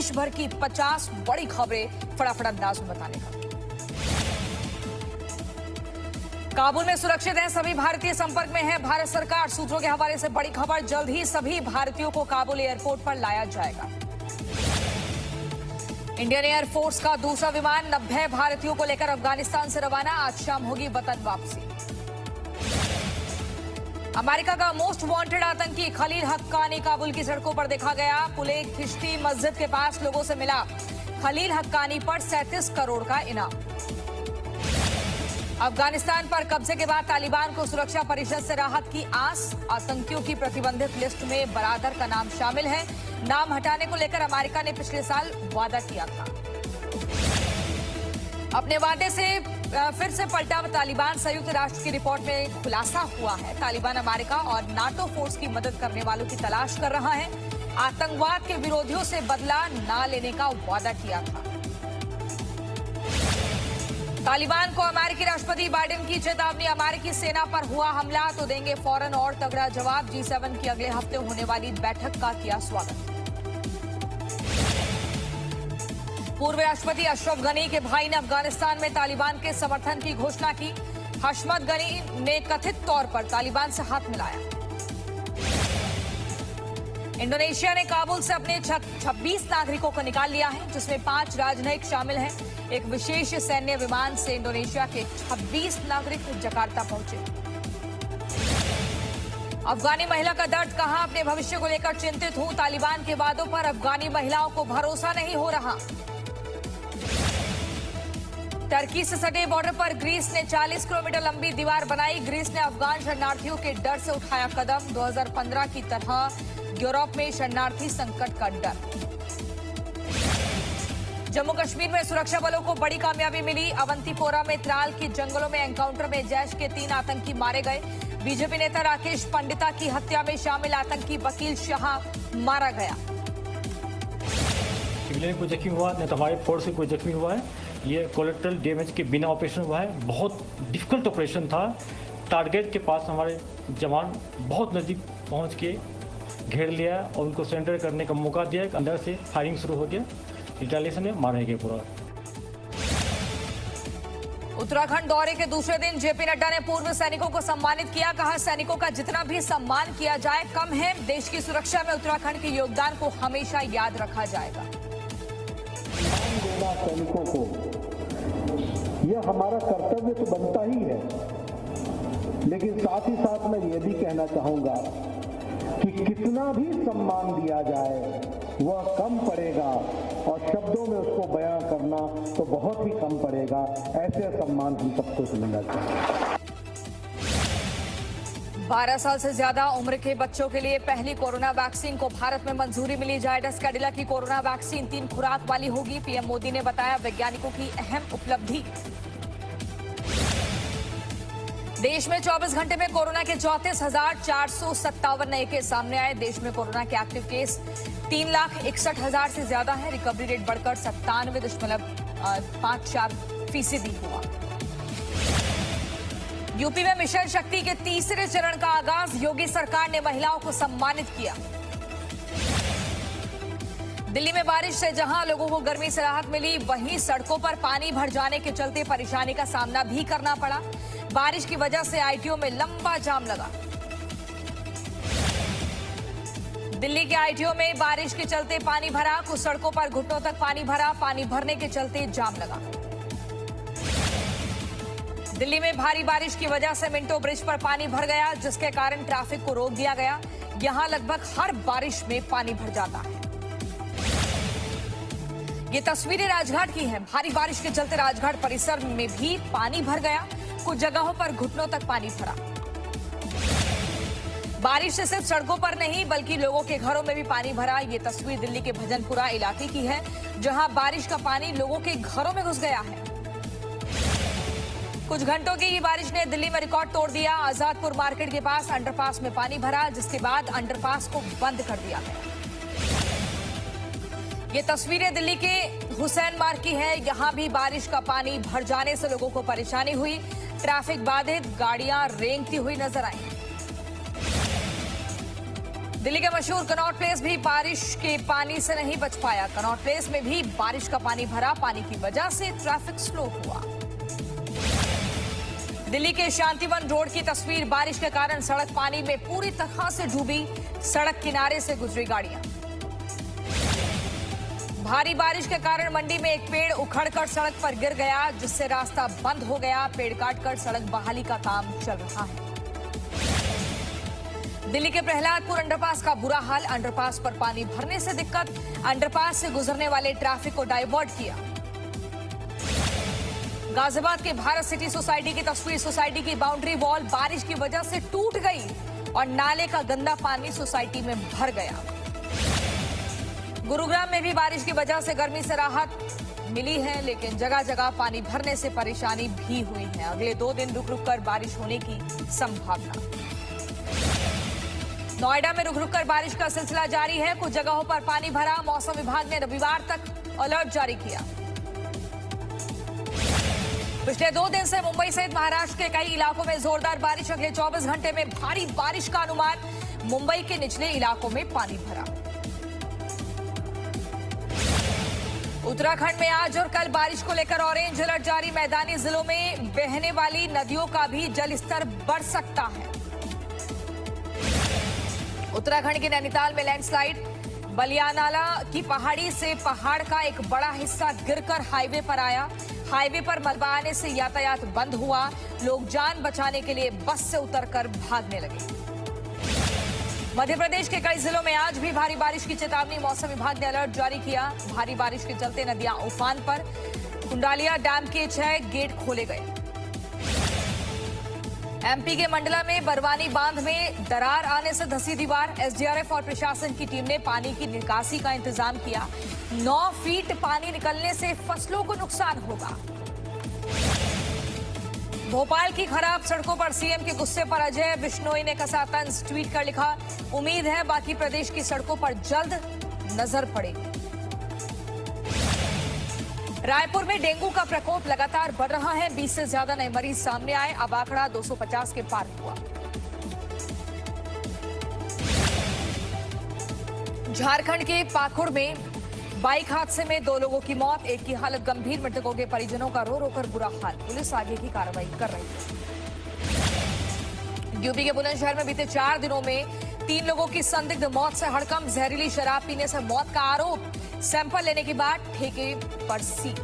देश भर की 50 बड़ी खबरें फटाफट अंदाज में बताने का। काबुल में सुरक्षित हैं सभी भारतीय, संपर्क में है भारत सरकार। सूत्रों के हवाले से बड़ी खबर, जल्द ही सभी भारतीयों को काबुल एयरपोर्ट पर लाया जाएगा। इंडियन एयरफोर्स का दूसरा विमान 90 भारतीयों को लेकर अफगानिस्तान से रवाना, आज शाम होगी वतन वापसी। अमेरिका का मोस्ट वांटेड आतंकी खलील हक्कानी काबुल की सड़कों पर देखा गया। पुले खिश्ती मस्जिद के पास लोगों से मिला। खलील हक्कानी पर 37 करोड़ का इनाम। अफगानिस्तान पर कब्जे के बाद तालिबान को सुरक्षा परिषद से राहत की आस। आतंकियों की प्रतिबंधित लिस्ट में बरादर का नाम शामिल है। नाम हटाने को लेकर अमेरिका ने पिछले साल वादा किया था। अपने वादे से फिर से पलटा तालिबान, संयुक्त राष्ट्र की रिपोर्ट में खुलासा हुआ है। तालिबान अमेरिका और नाटो फोर्स की मदद करने वालों की तलाश कर रहा है। आतंकवाद के विरोधियों से बदला न लेने का वादा किया था। तालिबान को अमेरिकी राष्ट्रपति बाइडेन की चेतावनी, अमेरिकी सेना पर हुआ हमला तो देंगे फौरन और तगड़ा जवाब। G7 की अगले हफ्ते होने वाली बैठक का किया स्वागत। पूर्व राष्ट्रपति अशरफ गनी के भाई ने अफगानिस्तान में तालिबान के समर्थन की घोषणा की। हशमत गनी ने कथित तौर पर तालिबान से हाथ मिलाया। इंडोनेशिया ने काबुल से अपने 26 नागरिकों को निकाल लिया है, जिसमें 5 राजनयिक शामिल हैं। एक विशेष सैन्य विमान से इंडोनेशिया के 26 नागरिक जकार्ता पहुंचे। अफगानी महिला का दर्द, कहा अपने भविष्य को लेकर चिंतित हूं। तालिबान के वादों पर अफगानी महिलाओं को भरोसा नहीं हो रहा। टर्की से सटे बॉर्डर पर ग्रीस ने 40 किलोमीटर लंबी दीवार बनाई। ग्रीस ने अफगान शरणार्थियों के डर से उठाया कदम। 2015 की तरह यूरोप में शरणार्थी संकट का डर। जम्मू कश्मीर में सुरक्षा बलों को बड़ी कामयाबी मिली। अवंतीपोरा में त्राल की जंगलों में एनकाउंटर में जैश के 3 आतंकी मारे गए। बीजेपी नेता राकेश पंडिता की हत्या में शामिल आतंकी वकील शाह मारा गया। सिविलियन को जख्मी हुआ, न तो हमारे फोर्स से कोई जख्मी हुआ है। ये कोलेट्रल डैमेज के बिना ऑपरेशन हुआ है। बहुत डिफिकल्ट ऑपरेशन था। टारगेट के पास हमारे जवान बहुत नज़दीक पहुंच के घेर लिया और उनको सरेंडर करने का मौका दिया। अंदर से फायरिंग शुरू हो गया। रिटेलिएशन में मारे गए पूरा। उत्तराखंड दौरे के दूसरे दिन जेपी नड्डा ने पूर्व सैनिकों को सम्मानित किया। कहा सैनिकों का जितना भी सम्मान किया जाए कम है। देश की सुरक्षा में उत्तराखंड के योगदान को हमेशा याद रखा जाएगा। सैनिकों को यह हमारा कर्तव्य तो बनता ही है, लेकिन साथ ही साथ मैं ये भी कहना चाहूंगा कि कितना भी सम्मान दिया जाए वह कम पड़ेगा और शब्दों में उसको बयां करना तो बहुत ही कम पड़ेगा। ऐसे सम्मान हम सबको मिलना चाहिए। 12 साल से ज्यादा उम्र के बच्चों के लिए पहली कोरोना वैक्सीन को भारत में मंजूरी मिली। जायडस कैडिला की कोरोना वैक्सीन 3 खुराक वाली होगी। पीएम मोदी ने बताया वैज्ञानिकों की अहम उपलब्धि। देश में 24 घंटे में कोरोना के 34,457 नए केस सामने आए। देश में कोरोना के एक्टिव केस 3,61,000 से ज्यादा है। रिकवरी रेट बढ़कर 97.54% हुआ। यूपी में मिशन शक्ति के तीसरे चरण का आगाज। योगी सरकार ने महिलाओं को सम्मानित किया। दिल्ली में बारिश से जहां लोगों को गर्मी से राहत मिली, वहीं सड़कों पर पानी भर जाने के चलते परेशानी का सामना भी करना पड़ा। बारिश की वजह से आईटीओ में लंबा जाम लगा। दिल्ली के आईटीओ में बारिश के चलते पानी भरा। कुछ सड़कों पर घुटनों तक पानी भरा। पानी भरने के चलते जाम लगा। दिल्ली में भारी बारिश की वजह से मिंटो ब्रिज पर पानी भर गया, जिसके कारण ट्रैफिक को रोक दिया गया। यहां लगभग हर बारिश में पानी भर जाता है। ये तस्वीरें राजघाट की हैं। भारी बारिश के चलते राजघाट परिसर में भी पानी भर गया। कुछ जगहों पर घुटनों तक पानी भरा। बारिश से सिर्फ सड़कों पर नहीं बल्कि लोगों के घरों में भी पानी भरा। ये तस्वीर दिल्ली के भजनपुरा इलाके की है, जहां बारिश का पानी लोगों के घरों में घुस गया है। कुछ घंटों की ये बारिश ने दिल्ली में रिकॉर्ड तोड़ दिया। आजादपुर मार्केट के पास अंडरपास में पानी भरा, जिसके बाद अंडरपास को बंद कर दिया गया। ये तस्वीरें दिल्ली के हुसैन मार्ग की है। यहां भी बारिश का पानी भर जाने से लोगों को परेशानी हुई। ट्रैफिक बाधित, गाड़ियां रेंगती हुई नजर आई। दिल्ली के मशहूर कनॉट प्लेस भी बारिश के पानी से नहीं बच पाया। कनॉट प्लेस में भी बारिश का पानी भरा। पानी की वजह से ट्रैफिक स्लो हुआ। दिल्ली के शांतिवन रोड की तस्वीर। बारिश के कारण सड़क पानी में पूरी तरह से डूबी। सड़क किनारे से गुजरी गाड़ियां। भारी बारिश के कारण मंडी में एक पेड़ उखड़कर सड़क पर गिर गया, जिससे रास्ता बंद हो गया। पेड़ काटकर सड़क बहाली का काम चल रहा है। दिल्ली के प्रहलादपुर अंडरपास का बुरा हाल। अंडरपास पर पानी भरने से दिक्कत। अंडरपास से गुजरने वाले ट्रैफिक को डाइवर्ट किया। गाजियाबाद के भारत सिटी सोसाइटी की तस्वीर। सोसाइटी की बाउंड्री वॉल बारिश की वजह से टूट गई और नाले का गंदा पानी सोसाइटी में भर गया। गुरुग्राम में भी बारिश की वजह से गर्मी से राहत मिली है, लेकिन जगह जगह पानी भरने से परेशानी भी हुई है। अगले 2 दिन रुक रुक कर बारिश होने की संभावना। नोएडा में रुक रुक कर बारिश का सिलसिला जारी है। कुछ जगहों पर पानी भरा। मौसम विभाग ने रविवार तक अलर्ट जारी किया। पिछले 2 दिन से मुंबई सहित महाराष्ट्र के कई इलाकों में जोरदार बारिश। अगले 24 घंटे में भारी बारिश का अनुमान। मुंबई के निचले इलाकों में पानी भरा। उत्तराखंड में आज और कल बारिश को लेकर ऑरेंज अलर्ट जारी। मैदानी जिलों में बहने वाली नदियों का भी जलस्तर बढ़ सकता है। उत्तराखंड के नैनीताल में लैंडस्लाइड। बलियानाला की पहाड़ी से पहाड़ का एक बड़ा हिस्सा गिरकर हाईवे पर आया। हाईवे पर मलबा आने से यातायात बंद हुआ। लोग जान बचाने के लिए बस से उतरकर भागने लगे। मध्य प्रदेश के कई जिलों में आज भी भारी बारिश की चेतावनी। मौसम विभाग ने अलर्ट जारी किया। भारी बारिश के चलते नदियां उफान पर। कुंडालिया डैम के 6 गेट खोले गए। एमपी के मंडला में बरवानी बांध में दरार आने से धंसी दीवार। एसडीआरएफ और प्रशासन की टीम ने पानी की निकासी का इंतजाम किया। 9 फीट पानी निकलने से फसलों को नुकसान होगा। भोपाल की खराब सड़कों पर सीएम के गुस्से पर अजय बिश्नोई ने कसा तंज। ट्वीट कर लिखा, उम्मीद है बाकी प्रदेश की सड़कों पर जल्द नजर पड़ेगी। रायपुर में डेंगू का प्रकोप लगातार बढ़ रहा है। 20 से ज्यादा नए मरीज सामने आए। अब आंकड़ा 250 के पार हुआ। झारखंड के पाकुड़ में बाइक हादसे में 2 लोगों की मौत। एक की हालत गंभीर। मृतकों के परिजनों का रो रो कर बुरा हाल। पुलिस आगे की कार्रवाई कर रही है। यूपी के बुलंदशहर में बीते 4 दिनों में 3 लोगों की संदिग्ध मौत से हड़कंप। जहरीली शराब पीने से मौत का आरोप। सैंपल लेने के बाद ठेके पर सील।